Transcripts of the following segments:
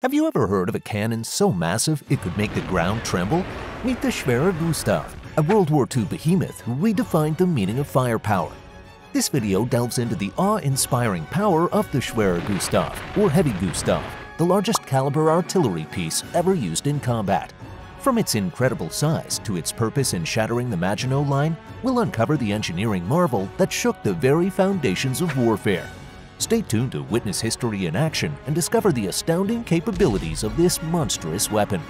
Have you ever heard of a cannon so massive it could make the ground tremble? Meet the Schwerer Gustav, a World War II behemoth who redefined the meaning of firepower. This video delves into the awe-inspiring power of the Schwerer Gustav, or Heavy Gustav, the largest caliber artillery piece ever used in combat. From its incredible size to its purpose in shattering the Maginot Line, we'll uncover the engineering marvel that shook the very foundations of warfare. Stay tuned to witness history in action and discover the astounding capabilities of this monstrous weapon.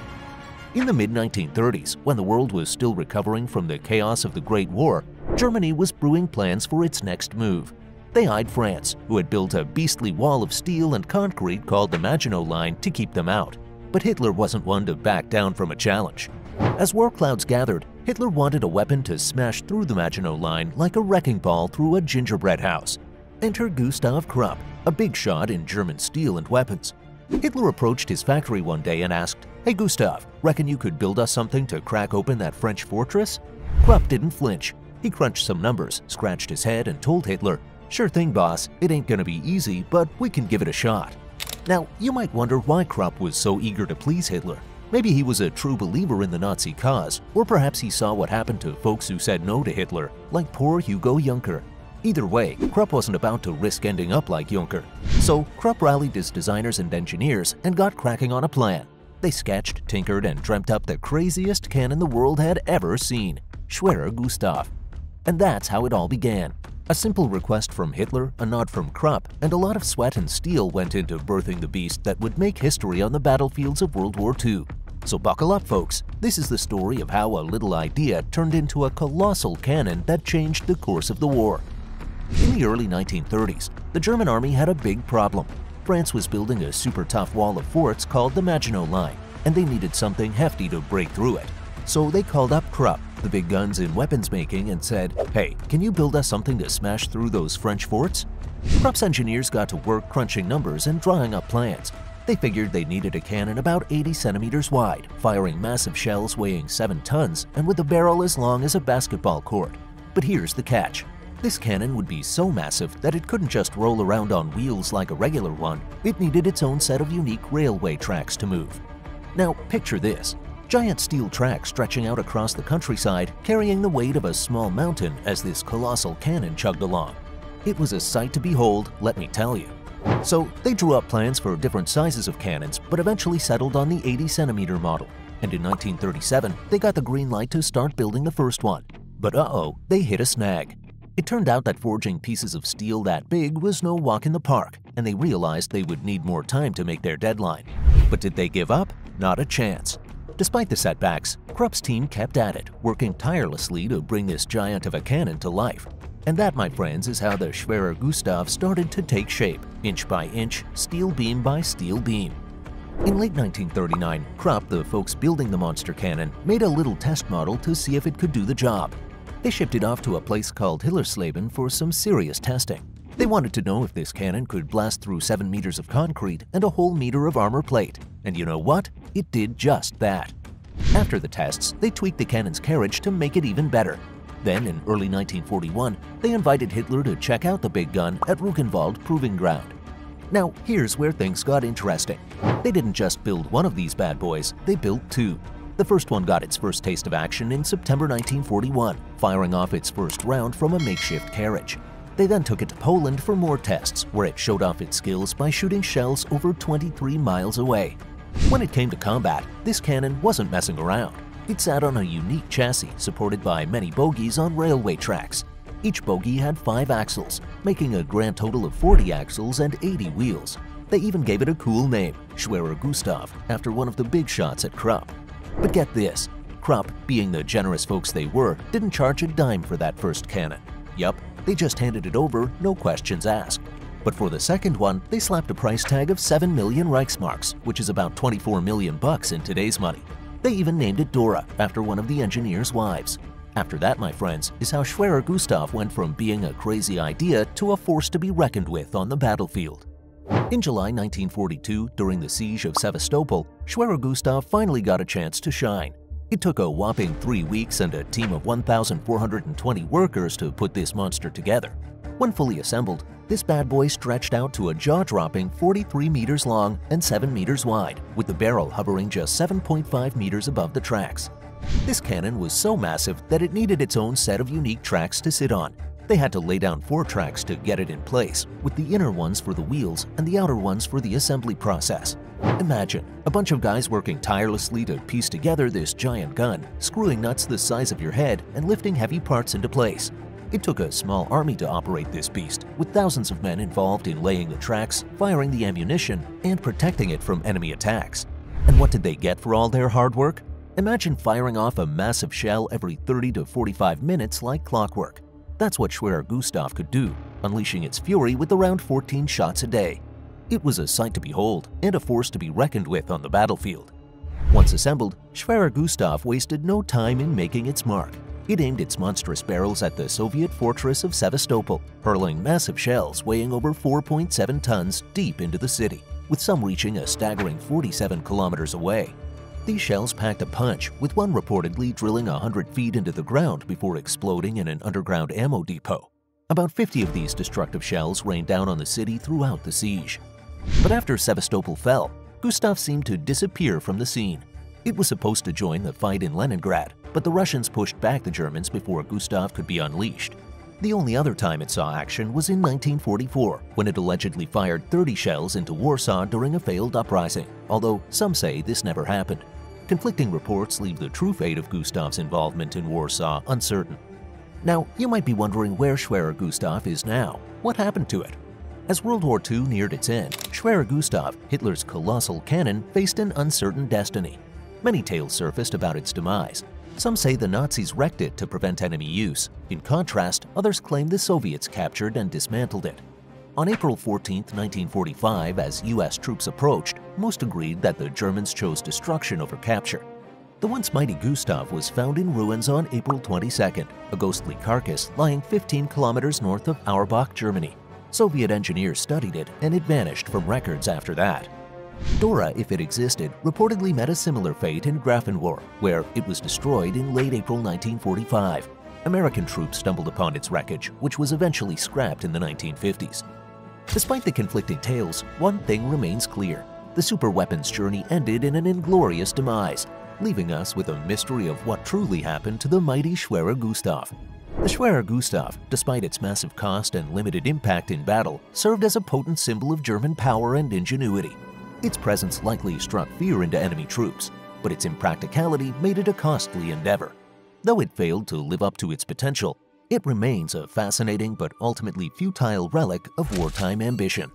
In the mid-1930s, when the world was still recovering from the chaos of the Great War, Germany was brewing plans for its next move. They eyed France, who had built a beastly wall of steel and concrete called the Maginot Line to keep them out. But Hitler wasn't one to back down from a challenge. As war clouds gathered, Hitler wanted a weapon to smash through the Maginot Line like a wrecking ball through a gingerbread house. Enter Gustav Krupp, a big shot in German steel and weapons. Hitler approached his factory one day and asked, "Hey Gustav, reckon you could build us something to crack open that French fortress?" Krupp didn't flinch. He crunched some numbers, scratched his head, and told Hitler, "Sure thing, boss, it ain't gonna be easy, but we can give it a shot." Now, you might wonder why Krupp was so eager to please Hitler. Maybe he was a true believer in the Nazi cause, or perhaps he saw what happened to folks who said no to Hitler, like poor Hugo Juncker. Either way, Krupp wasn't about to risk ending up like Juncker. So Krupp rallied his designers and engineers and got cracking on a plan. They sketched, tinkered, and dreamt up the craziest cannon the world had ever seen, Schwerer Gustav. And that's how it all began. A simple request from Hitler, a nod from Krupp, and a lot of sweat and steel went into birthing the beast that would make history on the battlefields of World War II. So buckle up, folks. This is the story of how a little idea turned into a colossal cannon that changed the course of the war. In the early 1930s, the German army had a big problem. France was building a super tough wall of forts called the Maginot Line, and they needed something hefty to break through it. So they called up Krupp, the big guns in weapons making, and said, "Hey, can you build us something to smash through those French forts?" Krupp's engineers got to work crunching numbers and drawing up plans. They figured they needed a cannon about 80 centimeters wide, firing massive shells weighing 7 tons, and with a barrel as long as a basketball court. But here's the catch. This cannon would be so massive that it couldn't just roll around on wheels like a regular one. It needed its own set of unique railway tracks to move. Now, picture this. Giant steel tracks stretching out across the countryside, carrying the weight of a small mountain as this colossal cannon chugged along. It was a sight to behold, let me tell you. So they drew up plans for different sizes of cannons, but eventually settled on the 80-centimeter model. And in 1937, they got the green light to start building the first one. But they hit a snag. It turned out that forging pieces of steel that big was no walk in the park, and they realized they would need more time to make their deadline. But did they give up? Not a chance. Despite the setbacks, Krupp's team kept at it, working tirelessly to bring this giant of a cannon to life. And that, my friends, is how the Schwerer Gustav started to take shape, inch by inch, steel beam by steel beam. In late 1939, Krupp, the folks building the monster cannon, made a little test model to see if it could do the job. They shipped it off to a place called Hillersleben for some serious testing. They wanted to know if this cannon could blast through 7 meters of concrete and a whole meter of armor plate. And you know what? It did just that. After the tests, they tweaked the cannon's carriage to make it even better. Then, in early 1941, they invited Hitler to check out the big gun at Rückenwald Proving Ground. Now, here's where things got interesting. They didn't just build one of these bad boys, they built two. The first one got its first taste of action in September 1941, firing off its first round from a makeshift carriage. They then took it to Poland for more tests, where it showed off its skills by shooting shells over 23 miles away. When it came to combat, this cannon wasn't messing around. It sat on a unique chassis supported by many bogies on railway tracks. Each bogie had 5 axles, making a grand total of 40 axles and 80 wheels. They even gave it a cool name, Schwerer Gustav, after one of the big shots at Krupp. But get this, Krupp, being the generous folks they were, didn't charge a dime for that first cannon. Yup, they just handed it over, no questions asked. But for the second one, they slapped a price tag of 7 million Reichsmarks, which is about 24 million bucks in today's money. They even named it Dora, after one of the engineer's wives. After that, my friends, is how Schwerer Gustav went from being a crazy idea to a force to be reckoned with on the battlefield. In July 1942, during the siege of Sevastopol, Schwerer Gustav finally got a chance to shine. It took a whopping 3 weeks and a team of 1,420 workers to put this monster together. When fully assembled, This bad boy stretched out to a jaw-dropping 43 meters long and 7 meters wide, with the barrel hovering just 7.5 meters above the tracks. This cannon was so massive that it needed its own set of unique tracks to sit on. They had to lay down 4 tracks to get it in place, with the inner ones for the wheels and the outer ones for the assembly process. Imagine a bunch of guys working tirelessly to piece together this giant gun, screwing nuts the size of your head and lifting heavy parts into place. It took a small army to operate this beast, with thousands of men involved in laying the tracks, firing the ammunition, and protecting it from enemy attacks. And what did they get for all their hard work? Imagine firing off a massive shell every 30 to 45 minutes like clockwork. That's what Schwerer Gustav could do, unleashing its fury with around 14 shots a day. It was a sight to behold and a force to be reckoned with on the battlefield. Once assembled, Schwerer Gustav wasted no time in making its mark. It aimed its monstrous barrels at the Soviet fortress of Sevastopol, hurling massive shells weighing over 4.7 tons deep into the city, with some reaching a staggering 47 kilometers away. These shells packed a punch, with one reportedly drilling 100 feet into the ground before exploding in an underground ammo depot. About 50 of these destructive shells rained down on the city throughout the siege. But after Sevastopol fell, Gustav seemed to disappear from the scene. It was supposed to join the fight in Leningrad, but the Russians pushed back the Germans before Gustav could be unleashed. The only other time it saw action was in 1944, when it allegedly fired 30 shells into Warsaw during a failed uprising, although some say this never happened. Conflicting reports leave the true fate of Gustav's involvement in Warsaw uncertain. Now, you might be wondering where Schwerer Gustav is now. What happened to it? As World War II neared its end, Schwerer Gustav, Hitler's colossal cannon, faced an uncertain destiny. Many tales surfaced about its demise. Some say the Nazis wrecked it to prevent enemy use. In contrast, others claim the Soviets captured and dismantled it. On April 14, 1945, as U.S. troops approached, most agreed that the Germans chose destruction over capture. The once mighty Gustav was found in ruins on April 22nd, a ghostly carcass lying 15 kilometers north of Auerbach, Germany. Soviet engineers studied it, and it vanished from records after that. Dora, if it existed, reportedly met a similar fate in Grafenwohr, where it was destroyed in late April 1945. American troops stumbled upon its wreckage, which was eventually scrapped in the 1950s. Despite the conflicting tales, one thing remains clear. The superweapon's journey ended in an inglorious demise, leaving us with a mystery of what truly happened to the mighty Schwerer Gustav. The Schwerer Gustav, despite its massive cost and limited impact in battle, served as a potent symbol of German power and ingenuity. Its presence likely struck fear into enemy troops, but its impracticality made it a costly endeavor. Though it failed to live up to its potential, it remains a fascinating but ultimately futile relic of wartime ambition.